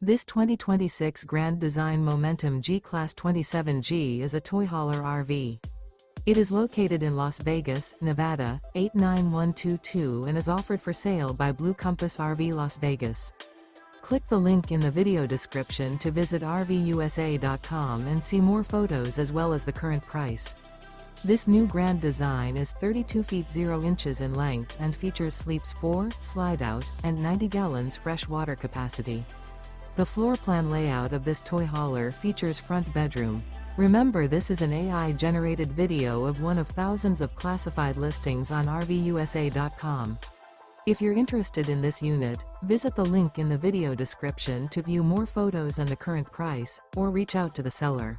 This 2026 Grand Design Momentum G-Class 27G is a toy hauler RV. It is located in Las Vegas, Nevada, 89122 and is offered for sale by Blue Compass RV Las Vegas. Click the link in the video description to visit RVUSA.com and see more photos as well as the current price. This new grand design is 32 feet 0 inches in length and features sleeps 4, slide-out, and 90 gallons fresh water capacity. The floor plan layout of this toy hauler features front bedroom. Remember, this is an AI-generated video of one of thousands of classified listings on RVUSA.com. If you're interested in this unit, visit the link in the video description to view more photos and the current price, or reach out to the seller.